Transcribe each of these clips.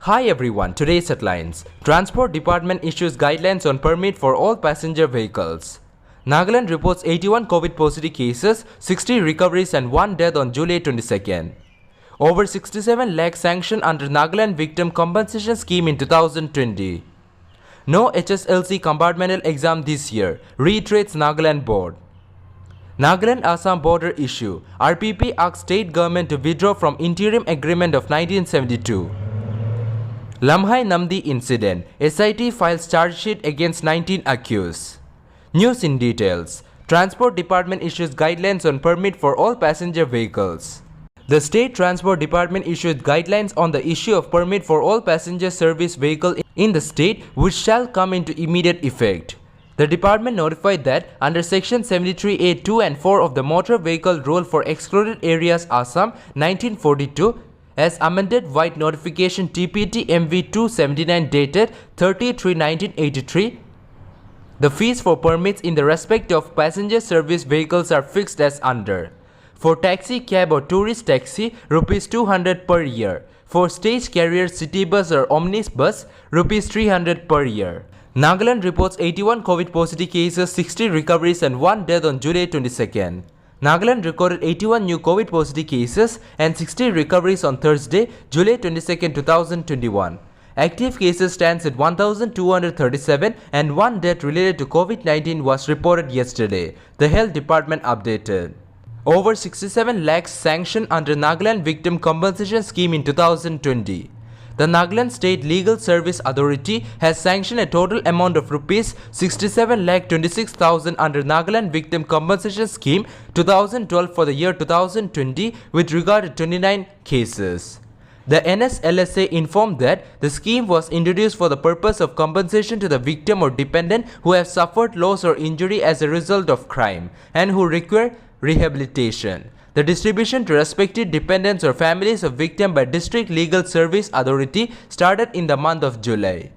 Hi everyone, today's headlines. Transport Department issues guidelines on permit for all passenger vehicles. Nagaland reports 81 COVID positive cases, 60 recoveries and 1 death on July 22nd. Over 67 lakh sanctioned under Nagaland Victim Compensation Scheme in 2020. No HSLC compartmental exam this year, reiterates Nagaland Board. Nagaland-Assam border issue. RPP asks state government to withdraw from interim agreement of 1972. Lamhai Namdi incident. SIT files charge sheet against 19 accused. News in details. Transport Department issues guidelines on permit for all passenger vehicles. The State Transport Department issued guidelines on the issue of permit for all passenger service vehicle in the state, which shall come into immediate effect. The department notified that under Section 73A 2 and 4 of the Motor Vehicle Rule for Excluded Areas Assam 1942, as amended White Notification TPT MV 279 dated 30/3/1983, the fees for permits in the respect of passenger service vehicles are fixed as under. For taxi cab or tourist taxi, Rs 200 per year. For stage carrier city bus or omnibus bus, Rs 300 per year. Nagaland reports 81 COVID positive cases, 60 recoveries and 1 death on July 22nd. Nagaland recorded 81 new COVID positive cases and 60 recoveries on Thursday, July 22, 2021. Active cases stands at 1,237 and 1 death related to COVID-19 was reported yesterday, the Health Department updated. Over 67 lakhs sanctioned under Nagaland Victim Compensation Scheme in 2020. The Nagaland State Legal Service Authority has sanctioned a total amount of Rs 67,26,000 under Nagaland Victim Compensation Scheme 2012 for the year 2020 with regard to 29 cases. The NSLSA informed that the scheme was introduced for the purpose of compensation to the victim or dependent who have suffered loss or injury as a result of crime and who require rehabilitation. The distribution to respective dependents or families of victim by District Legal Service Authority started in the month of July.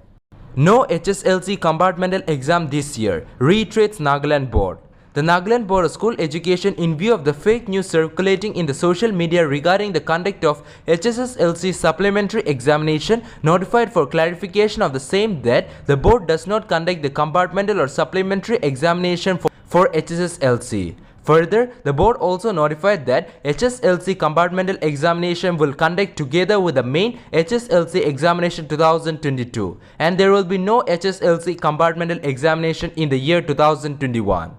No HSLC compartmental exam this year, reiterates Nagaland Board. The Nagaland Board of School Education, in view of the fake news circulating in the social media regarding the conduct of HSLC supplementary examination, notified for clarification of the same that the board does not conduct the compartmental or supplementary examination for HSLC. Further, the board also notified that HSLC compartmental examination will conduct together with the main HSLC examination 2022 and there will be no HSLC compartmental examination in the year 2021.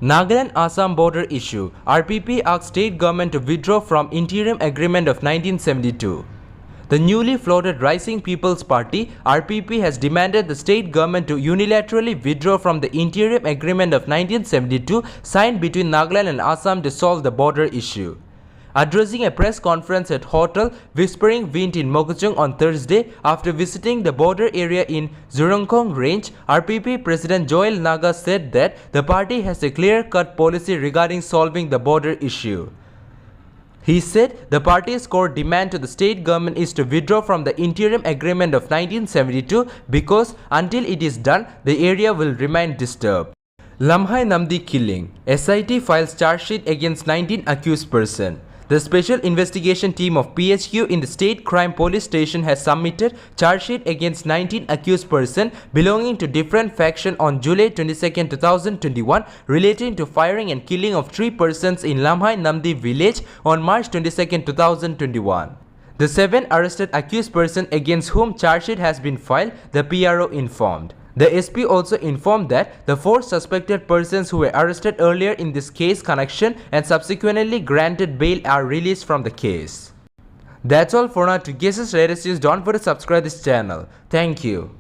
Nagaland-Assam border issue. RPP asks state government to withdraw from interim agreement of 1972. The newly floated Rising People's Party (RPP) has demanded the state government to unilaterally withdraw from the interim agreement of 1972 signed between Nagaland and Assam to solve the border issue. Addressing a press conference at Hotel Whispering Wind in Mokokchung on Thursday after visiting the border area in Zurongkong Range, RPP President Joel Naga said that the party has a clear-cut policy regarding solving the border issue. He said the party's core demand to the state government is to withdraw from the interim agreement of 1972 because until it is done, the area will remain disturbed. Lamhai Namdi killing. SIT files charge sheet against 19 accused person. The Special Investigation Team of PHQ in the State Crime Police Station has submitted charge sheet against 19 accused persons belonging to different factions on July 22, 2021 relating to firing and killing of 3 persons in Lamhai Namdi village on March 22, 2021. The 7 arrested accused persons against whom charge sheet has been filed, the PRO informed. The SP also informed that the 4 suspected persons who were arrested earlier in this case connection and subsequently granted bail are released from the case. That's all for now. To get us latest news, don't forget to subscribe this channel. Thank you.